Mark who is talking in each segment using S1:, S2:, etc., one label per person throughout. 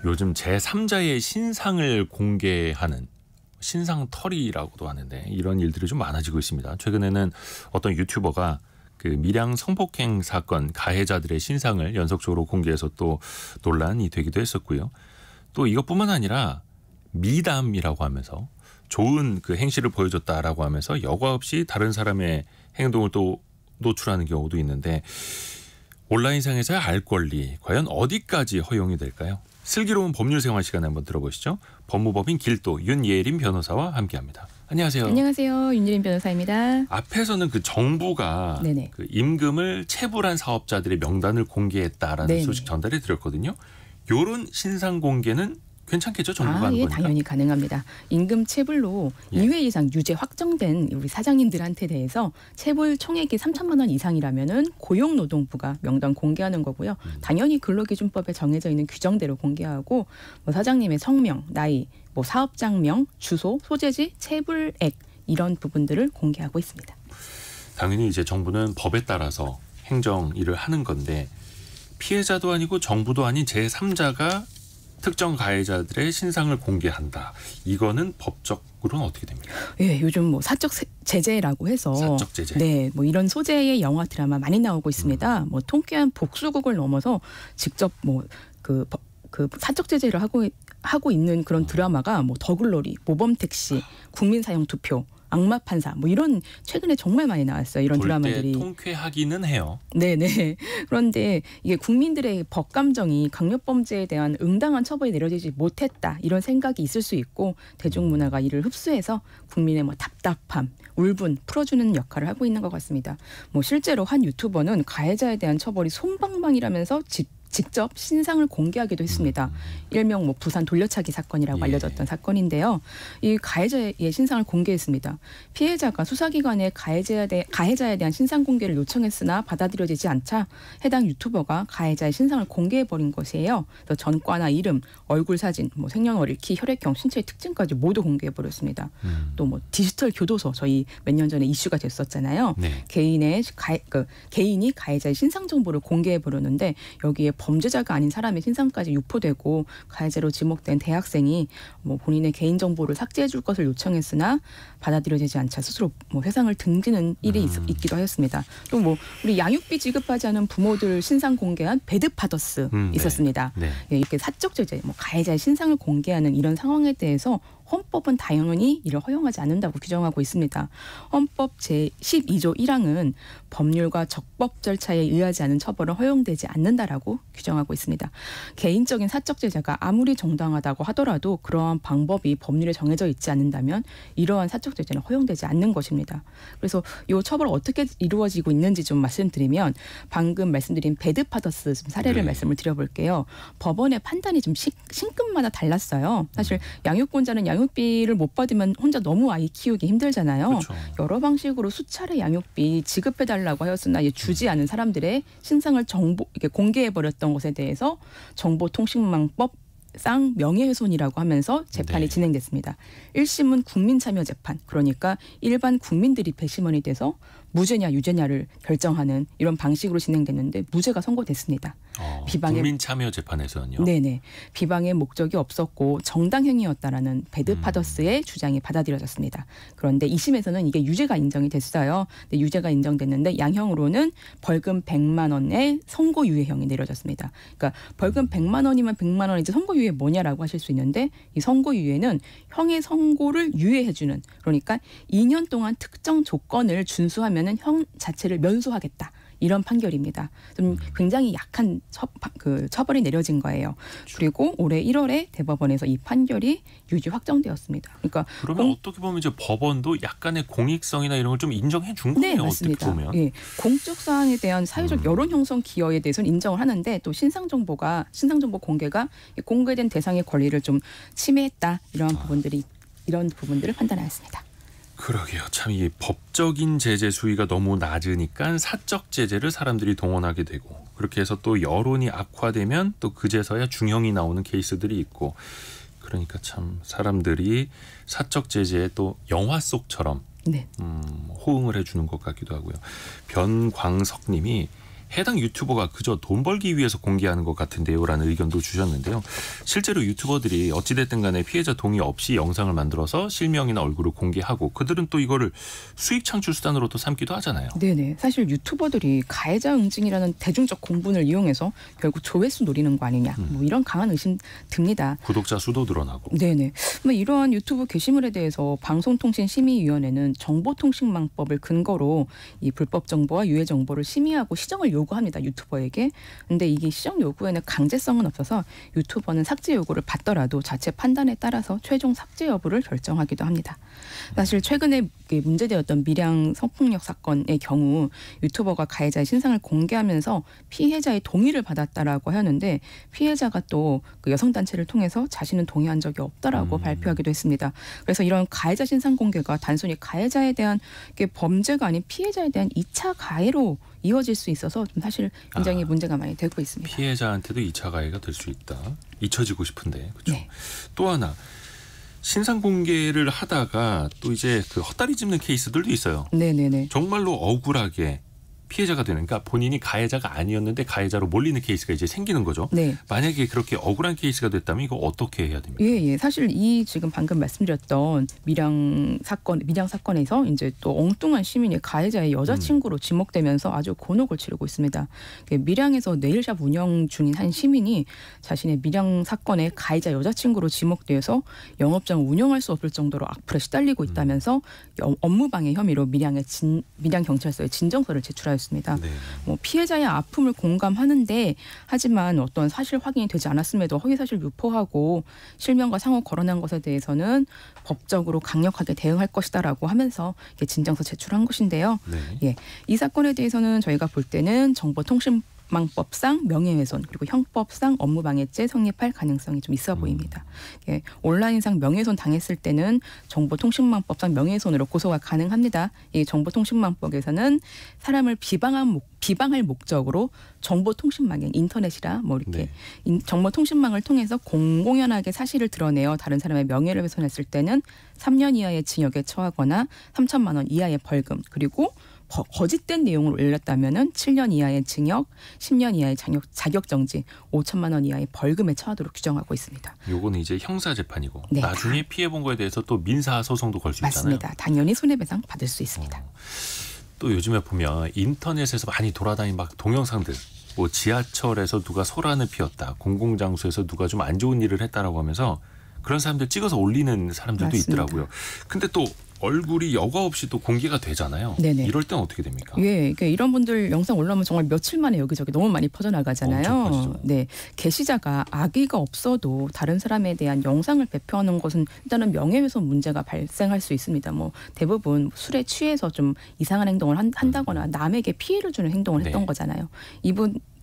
S1: 요즘 제3자의 신상을 공개하는 신상털이라고도 하는데 이런 일들이 좀 많아지고 있습니다. 최근에는 어떤 유튜버가 그 밀양 성폭행 사건 가해자들의 신상을 연속적으로 공개해서 또 논란이 되기도 했었고요. 또 이것뿐만 아니라 미담이라고 하면서 좋은 그 행실을 보여줬다라고 하면서 여과 없이 다른 사람의 행동을 또 노출하는 경우도 있는데 온라인상에서의 알 권리 과연 어디까지 허용이 될까요? 슬기로운 법률 생활 시간에 한번 들어보시죠. 법무법인 길도 윤예림 변호사와 함께합니다. 안녕하세요.
S2: 안녕하세요. 윤예림 변호사입니다.
S1: 앞에서는 그 정부가 그 임금을 체불한 사업자들의 명단을 공개했다라는
S2: 네네.
S1: 소식 전달해 드렸거든요. 이런 신상 공개는 괜찮겠죠? 정부가 하는
S2: 예,
S1: 거니까.
S2: 당연히 가능합니다. 임금 체불로 2회 이상 유죄 확정된 우리 사장님들한테 대해서 체불 총액이 3천만 원 이상이라면은 고용노동부가 명단 공개하는 거고요. 당연히 근로기준법에 정해져 있는 규정대로 공개하고 뭐 사장님의 성명, 나이, 뭐 사업장명, 주소, 소재지, 체불액 이런 부분들을 공개하고 있습니다.
S1: 당연히 이제 정부는 법에 따라서 행정 일을 하는 건데 피해자도 아니고 정부도 아닌 제3자가 특정 가해자들의 신상을 공개한다. 이거는 법적으로는 어떻게 됩니까?
S2: 예, 요즘 뭐 사적 제재라고 해서
S1: 사적 제재.
S2: 네, 뭐 이런 소재의 영화 드라마 많이 나오고 있습니다. 뭐 통쾌한 복수극을 넘어서 직접 뭐 그 사적 제재를 하고 있는 그런 드라마가 뭐 더글로리, 모범택시, 국민사형투표, 악마 판사 뭐 이런 최근에 정말 많이 나왔어요. 이런 드라마들이.
S1: 통쾌하기는 해요.
S2: 네네. 그런데 이게 국민들의 법 감정이 강력범죄에 대한 응당한 처벌이 내려지지 못했다 이런 생각이 있을 수 있고 대중문화가 이를 흡수해서 국민의 뭐 답답함, 울분 풀어주는 역할을 하고 있는 것 같습니다. 뭐 실제로 한 유튜버는 가해자에 대한 처벌이 솜방망이라면서 직접 신상을 공개하기도 했습니다. 일명 뭐 부산 돌려차기 사건이라고 알려졌던 사건인데요. 이 가해자의 신상을 공개했습니다. 피해자가 수사기관에 가해자에 대한 신상 공개를 요청했으나 받아들여지지 않자 해당 유튜버가 가해자의 신상을 공개해버린 것이에요. 그래서 전과나 이름, 얼굴 사진, 뭐 생년월일, 키, 혈액형, 신체의 특징까지 모두 공개해버렸습니다. 또 뭐 디지털 교도소 저희 몇 년 전에 이슈가 됐었잖아요.
S1: 네.
S2: 개인이 가해자의 신상 정보를 공개해버렸는데 여기에 범죄자가 아닌 사람의 신상까지 유포되고 가해자로 지목된 대학생이 뭐 본인의 개인 정보를 삭제해 줄 것을 요청했으나 받아들여지지 않자 스스로 뭐 회상을 등지는 일이 있기도 하였습니다. 또 뭐 우리 양육비 지급하지 않은 부모들 신상 공개한 배드파더스 있었습니다.
S1: 네.
S2: 예, 이렇게 사적 제재, 뭐 가해자의 신상을 공개하는 이런 상황에 대해서 헌법은 당연히 이를 허용하지 않는다고 규정하고 있습니다. 헌법 제12조 1항은 법률과 적법 절차에 의하지 않은 처벌은 허용되지 않는다라고 규정하고 있습니다. 개인적인 사적 제재가 아무리 정당하다고 하더라도 그러한 방법이 법률에 정해져 있지 않는다면 이러한 사적 제재는 허용되지 않는 것입니다. 그래서 이 처벌 어떻게 이루어지고 있는지 좀 말씀드리면 방금 말씀드린 배드파더스 좀 사례를 말씀을 드려볼게요. 법원의 판단이 좀 신급마다 달랐어요. 사실 양육권자는 양육비를 못 받으면 혼자 너무 아이 키우기 힘들잖아요.
S1: 그렇죠.
S2: 여러 방식으로 수차례 양육비 지급해달라고 하였으나 주지 않은 사람들의 신상을 이렇게 공개해버렸던 것에 대해서 정보통신망법 상 명예훼손이라고 하면서 재판이 진행됐습니다. 1심은 국민참여재판, 그러니까 일반 국민들이 배심원이 돼서 무죄냐 유죄냐를 결정하는 이런 방식으로 진행됐는데 무죄가 선고됐습니다.
S1: 국민참여재판에서는요?
S2: 네네. 비방의 목적이 없었고 정당행위였다라는 배드파더스의 주장이 받아들여졌습니다. 그런데 2심에서는 이게 유죄가 인정이 됐어요. 근데 유죄가 인정됐는데 양형으로는 벌금 100만 원의 선고유예형이 내려졌습니다. 그러니까 벌금 100만 원이면 100만 원이지 선고유예 뭐냐라고 하실 수 있는데 이 선고유예는 형의 선고를 유예해주는, 그러니까 2년 동안 특정 조건을 준수하면 형 자체를 면소하겠다. 이런 판결입니다. 좀 굉장히 약한 처벌이 내려진 거예요. 그리고 올해 1월에 대법원에서 이 판결이 유죄 확정되었습니다. 그러니까
S1: 그러면 어떻게 보면 이제 법원도 약간의 공익성이나 이런 걸 좀 인정해 준 거네요.
S2: 네, 맞습니다.
S1: 어떻게 보면.
S2: 예, 공적 사항에 대한 사회적 여론 형성 기여에 대해서는 인정을 하는데 또 신상 정보 공개가 공개된 대상의 권리를 좀 침해했다. 이런 부분들을 판단하였습니다.
S1: 그러게요. 참 이 법적인 제재 수위가 너무 낮으니까 사적 제재를 사람들이 동원하게 되고 그렇게 해서 또 여론이 악화되면 또 그제서야 중형이 나오는 케이스들이 있고 그러니까 참 사람들이 사적 제재에 또 영화 속처럼 호응을 해주는 것 같기도 하고요. 변광석 님이 해당 유튜버가 그저 돈 벌기 위해서 공개하는 것 같은데요라는 의견도 주셨는데요. 실제로 유튜버들이 어찌됐든 간에 피해자 동의 없이 영상을 만들어서 실명이나 얼굴을 공개하고 그들은 또 이거를 수익 창출 수단으로도 삼기도 하잖아요.
S2: 네네. 사실 유튜버들이 가해자 응징이라는 대중적 공분을 이용해서 결국 조회수 노리는 거 아니냐. 뭐 이런 강한 의심 듭니다.
S1: 구독자 수도 늘어나고.
S2: 네네. 뭐 이러한 유튜브 게시물에 대해서 방송통신심의위원회는 정보통신망법을 근거로 이 불법 정보와 유해 정보를 심의하고 시정을 요구합니다. 유튜버에게. 근데 이게 시정 요구에는 강제성은 없어서 유튜버는 삭제 요구를 받더라도 자체 판단에 따라서 최종 삭제 여부를 결정하기도 합니다. 사실 최근에 문제되었던 밀양 성폭력 사건의 경우 유튜버가 가해자의 신상을 공개하면서 피해자의 동의를 받았다라고 하는데 피해자가 또 그 여성단체를 통해서 자신은 동의한 적이 없다라고 발표하기도 했습니다. 그래서 이런 가해자 신상 공개가 단순히 가해자에 대한 범죄가 아닌 피해자에 대한 2차 가해로 이어질 수 있어서 좀 사실 굉장히 문제가 많이 되고 있습니다.
S1: 피해자한테도 2차 가해가 될 수 있다. 잊혀지고 싶은데. 그렇죠.
S2: 네.
S1: 또 하나. 신상 공개를 하다가 또 이제 그 헛다리 짚는 케이스들도 있어요.
S2: 네네네.
S1: 정말로 억울하게 피해자가 되는, 그러니까 본인이 가해자가 아니었는데 가해자로 몰리는 케이스가 이제 생기는 거죠.
S2: 네.
S1: 만약에 그렇게 억울한 케이스가 됐다면 이거 어떻게 해야 됩니까?
S2: 예. 사실 이 지금 방금 말씀드렸던 밀양 사건에서 이제 또 엉뚱한 시민이 가해자의 여자친구로 지목되면서 아주 곤혹을 치르고 있습니다. 밀양에서 네일샵 운영 중인 한 시민이 자신의 밀양 사건의 가해자 여자친구로 지목되어서 영업장을 운영할 수 없을 정도로 악플에 시달리고 있다면서 업무방해 혐의로 밀양 경찰서에 진정서를 제출하였습니다.
S1: 네.
S2: 뭐 피해자의 아픔을 공감하는데 하지만 어떤 사실 확인이 되지 않았음에도 허위사실 유포하고 실명과 상호 거론한 것에 대해서는 법적으로 강력하게 대응할 것이다라고 하면서 진정서 제출한 것인데요.
S1: 네.
S2: 예, 이 사건에 대해서는 저희가 볼 때는 정보통신망법상 명예훼손 그리고 형법상 업무방해죄 성립할 가능성이 좀 있어 보입니다. 예, 온라인상 명예훼손 당했을 때는 정보통신망법상 명예훼손으로 고소가 가능합니다. 이 정보통신망법에서는 사람을 비방할 목적으로 정보통신망에 인터넷이라 뭐 이렇게 정보통신망을 통해서 공공연하게 사실을 드러내어 다른 사람의 명예를 훼손했을 때는 3년 이하의 징역에 처하거나 3천만 원 이하의 벌금 그리고 거짓된 내용을 올렸다면은 7년 이하의 징역, 10년 이하의 자격정지, 5천만 원 이하의 벌금에 처하도록 규정하고 있습니다.
S1: 요거는 이제 형사 재판이고
S2: 네,
S1: 나중에 피해 본 거에 대해서 또 민사 소송도 걸 수 있잖아요.
S2: 맞습니다. 당연히 손해배상 받을 수 있습니다.
S1: 또 요즘에 보면 인터넷에서 많이 돌아다니는 막 동영상들, 뭐 지하철에서 누가 소란을 피웠다, 공공장소에서 누가 좀 안 좋은 일을 했다라고 하면서 그런 사람들 찍어서 올리는 사람들도
S2: 맞습니다.
S1: 있더라고요. 근데 또 얼굴이 여과 없이 또 공개가 되잖아요.
S2: 네네.
S1: 이럴 땐 어떻게 됩니까?
S2: 예, 그러니까 이런 분들 영상 올라오면 정말 며칠 만에 여기저기 너무 많이 퍼져나가잖아요.
S1: 엄청 퍼지죠.
S2: 네, 게시자가 악의가 없어도 다른 사람에 대한 영상을 배포하는 것은 일단은 명예훼손 문제가 발생할 수 있습니다. 뭐 대부분 술에 취해서 좀 이상한 행동을 한다거나 남에게 피해를 주는 행동을 했던 거잖아요.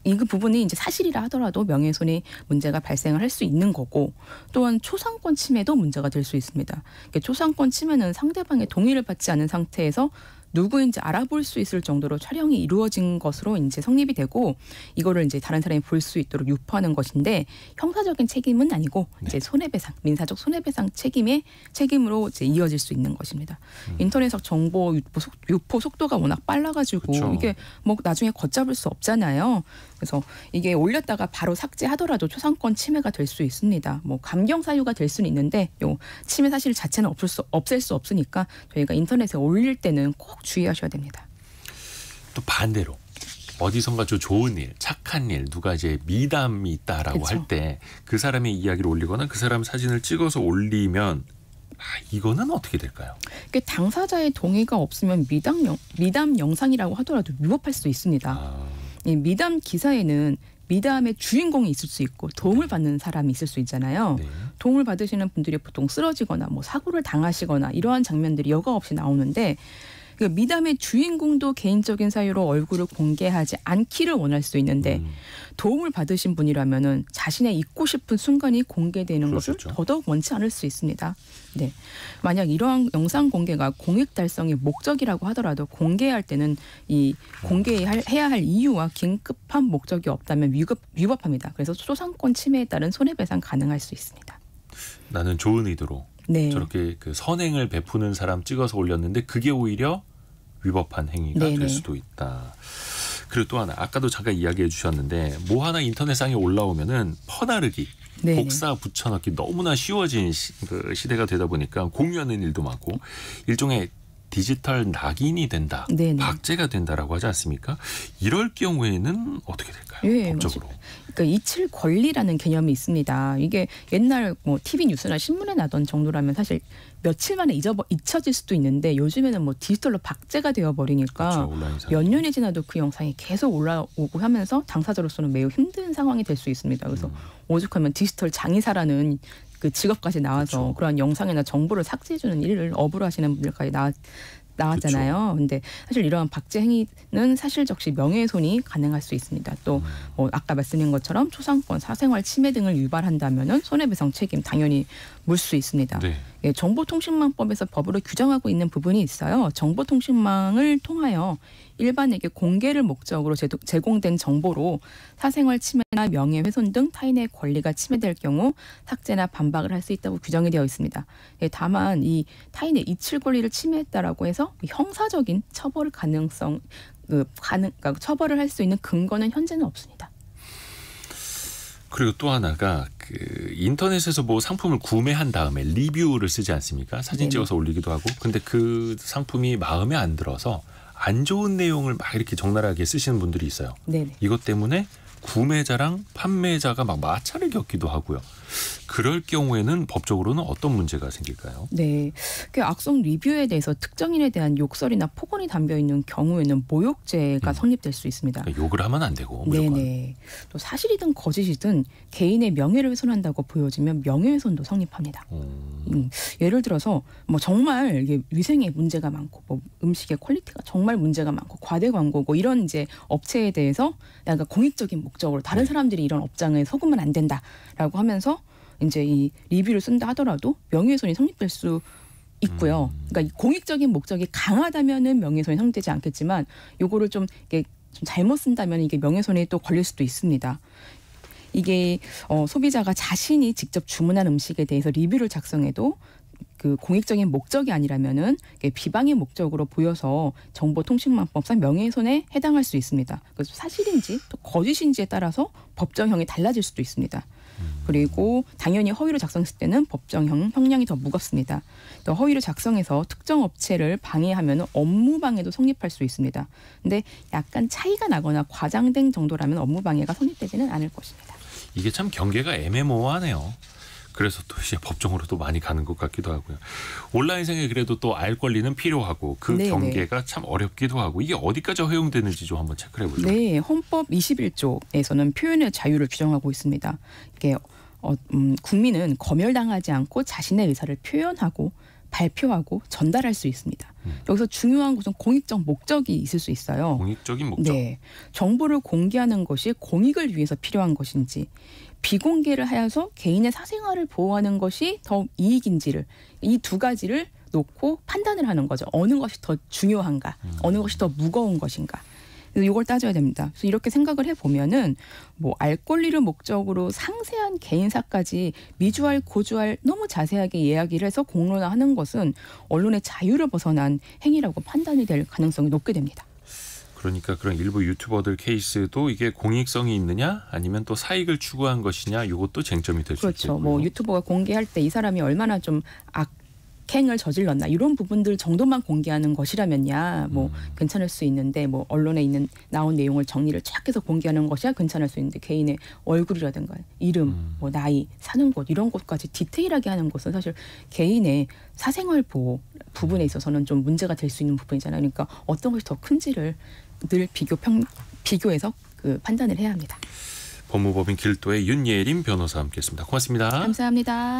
S2: 이 부분이 이제 사실이라 하더라도 명예훼손의 문제가 발생을 할 수 있는 거고 또한 초상권 침해도 문제가 될 수 있습니다. 초상권 침해는 상대방의 동의를 받지 않은 상태에서 누구인지 알아볼 수 있을 정도로 촬영이 이루어진 것으로 이제 성립이 되고 이거를 이제 다른 사람이 볼 수 있도록 유포하는 것인데 형사적인 책임은 아니고 이제 손해배상, 민사적 손해배상 책임으로 이제 이어질 수 있는 것입니다. 인터넷적 정보 유포 속도가 워낙 빨라가지고
S1: 그렇죠.
S2: 이게 뭐 나중에 걷잡을 수 없잖아요. 그래서 이게 올렸다가 바로 삭제하더라도 초상권 침해가 될 수 있습니다. 뭐 감경 사유가 될 수는 있는데 요 침해 사실 자체는 없앨 수 없으니까 저희가 인터넷에 올릴 때는 꼭 주의하셔야 됩니다.
S1: 또 반대로 어디선가 저 좋은 일, 착한 일, 누가 이제 미담이 있다라고 할 때 그 사람의 이야기를 올리거나 그 사람 사진을 찍어서 올리면 이거는 어떻게 될까요?
S2: 당사자의 동의가 없으면 미담 영상이라고 하더라도 위법할 수 있습니다. 이 미담 기사에는 미담의 주인공이 있을 수 있고 도움을 받는 사람이 있을 수 있잖아요.
S1: 네.
S2: 도움을 받으시는 분들이 보통 쓰러지거나 뭐 사고를 당하시거나 이러한 장면들이 여과 없이 나오는데 미담의 주인공도 개인적인 사유로 얼굴을 공개하지 않기를 원할 수 있는데 도움을 받으신 분이라면은 자신의 잊고 싶은 순간이 공개되는 것을 더더욱 원치 않을 수 있습니다. 네, 만약 이러한 영상 공개가 공익 달성의 목적이라고 하더라도 공개할 때는 이 공개해야 할 이유와 긴급한 목적이 없다면 위법합니다. 그래서 초상권 침해에 따른 손해배상 가능할 수 있습니다.
S1: 나는 좋은 의도로 저렇게 그 선행을 베푸는 사람 찍어서 올렸는데 그게 오히려 위법한 행위가 될 수도 있다. 그리고 또 하나 아까도 잠깐 이야기해 주셨는데 뭐 하나 인터넷상에 올라오면은 퍼나르기
S2: 네네.
S1: 복사 붙여넣기 너무나 쉬워진 그 시대가 되다 보니까 공유하는 일도 많고 일종의 디지털 낙인이 된다,
S2: 네네.
S1: 박제가 된다라고 하지 않습니까? 이럴 경우에는 어떻게 될까요?
S2: 예,
S1: 법적으로.
S2: 그러니까 이칠 권리라는 개념이 있습니다. 이게 옛날 뭐 TV 뉴스나 신문에 나던 정도라면 사실 며칠 만에 잊혀질 수도 있는데 요즘에는 뭐 디지털로 박제가 되어 버리니까
S1: 그렇죠, 온라인상에.
S2: 몇 년이 지나도 그 영상이 계속 올라오고 하면서 당사자로서는 매우 힘든 상황이 될 수 있습니다. 그래서 오죽하면 디지털 장의사라는 그 직업까지 나와서
S1: 그렇죠.
S2: 그러한 영상이나 정보를 삭제해주는 일을 업으로 하시는 분들까지 나왔잖아요. 근데 사실 이러한 박제 행위는 사실적시 명예훼손이 가능할 수 있습니다. 또 뭐 아까 말씀드린 것처럼 초상권, 사생활 침해 등을 유발한다면은 손해배상 책임 당연히 물 수 있습니다.
S1: 네.
S2: 예, 정보통신망법에서 법으로 규정하고 있는 부분이 있어요. 정보통신망을 통하여 일반에게 공개를 목적으로 제공된 정보로 사생활 침해나 명예훼손 등 타인의 권리가 침해될 경우 삭제나 반박을 할 수 있다고 규정이 되어 있습니다. 예, 다만 이 타인의 이칠 권리를 침해했다라고 해서 형사적인 처벌 가능성, 그러니까 처벌을 할 수 있는 근거는 현재는 없습니다.
S1: 그리고 또 하나가 그 인터넷에서 뭐 상품을 구매한 다음에 리뷰를 쓰지 않습니까? 사진
S2: 네네.
S1: 찍어서 올리기도 하고. 근데 그 상품이 마음에 안 들어서 안 좋은 내용을 막 이렇게 적나라하게 쓰시는 분들이 있어요.
S2: 네네.
S1: 이것 때문에 구매자랑 판매자가 막 마찰을 겪기도 하고요. 그럴 경우에는 법적으로는 어떤 문제가 생길까요?
S2: 네, 그 악성 리뷰에 대해서 특정인에 대한 욕설이나 폭언이 담겨 있는 경우에는 모욕죄가 성립될 수 있습니다.
S1: 그러니까 욕을 하면 안 되고 무조건.
S2: 네네. 또 사실이든 거짓이든 개인의 명예를 훼손한다고 보여지면 명예훼손도 성립합니다. 예를 들어서 뭐 정말 이게 위생에 문제가 많고 뭐 음식의 퀄리티가 정말 문제가 많고 과대 광고고 이런 이제 업체에 대해서 약간 공익적인 목적으로 다른 사람들이 이런 업장에 속으면 안 된다라고 하면서 이제 이 리뷰를 쓴다 하더라도 명예훼손이 성립될 수 있고요. 그러니까 이 공익적인 목적이 강하다면은 명예훼손이 성립되지 않겠지만 요거를 좀 이게 좀 잘못 쓴다면 이게 명예훼손이 또 걸릴 수도 있습니다. 이게 소비자가 자신이 직접 주문한 음식에 대해서 리뷰를 작성해도 그 공익적인 목적이 아니라면은 비방의 목적으로 보여서 정보통신망법상 명예훼손에 해당할 수 있습니다. 그래서 사실인지 또 거짓인지에 따라서 법정형이 달라질 수도 있습니다. 그리고 당연히 허위로 작성했을 때는 법정형 형량이 더 무겁습니다. 또 허위로 작성해서 특정 업체를 방해하면 업무방해도 성립할 수 있습니다. 근데 약간 차이가 나거나 과장된 정도라면 업무방해가 성립되지는 않을 것입니다.
S1: 이게 참 경계가 애매모호하네요. 그래서 또 이제 법정으로도 많이 가는 것 같기도 하고요. 온라인상에 그래도 또 알 권리는 필요하고 그
S2: 네네.
S1: 경계가 참 어렵기도 하고 이게 어디까지 허용되는지 좀 한번 체크해 보죠.
S2: 네, 헌법 21조에서는 표현의 자유를 규정하고 있습니다. 이게 국민은 검열당하지 않고 자신의 의사를 표현하고 발표하고 전달할 수 있습니다. 여기서 중요한 것은 공익적 목적이 있을 수 있어요.
S1: 공익적인 목적.
S2: 네, 정보를 공개하는 것이 공익을 위해서 필요한 것인지 비공개를 하여서 개인의 사생활을 보호하는 것이 더 이익인지를 이 두 가지를 놓고 판단을 하는 거죠. 어느 것이 더 중요한가, 어느 것이 더 무거운 것인가. 그래서 이걸 따져야 됩니다. 그래서 이렇게 생각을 해보면은 뭐 알 권리를 목적으로 상세한 개인사까지 미주알 고주알 너무 자세하게 이야기를 해서 공론화하는 것은 언론의 자유를 벗어난 행위라고 판단이 될 가능성이 높게 됩니다.
S1: 그러니까 그런 일부 유튜버들 케이스도 이게 공익성이 있느냐 아니면 또 사익을 추구한 것이냐 이것도 쟁점이 될 수 있겠고요.
S2: 그렇죠. 뭐 유튜버가 공개할 때 이 사람이 얼마나 좀 악행을 저질렀나 이런 부분들 정도만 공개하는 것이라면야 뭐 괜찮을 수 있는데 뭐 언론에 나온 내용을 정리를 쫙 해서 공개하는 것이야 괜찮을 수 있는데 개인의 얼굴이라든가 이름, 뭐 나이, 사는 곳 이런 것까지 디테일하게 하는 것은 사실 개인의 사생활 보호 부분에 있어서는 좀 문제가 될 수 있는 부분이잖아요. 그러니까 어떤 것이 더 큰지를 늘 비교해서 그 판단을 해야 합니다.
S1: 법무법인 길도의 윤예림 변호사와 함께했습니다. 고맙습니다.
S2: 감사합니다.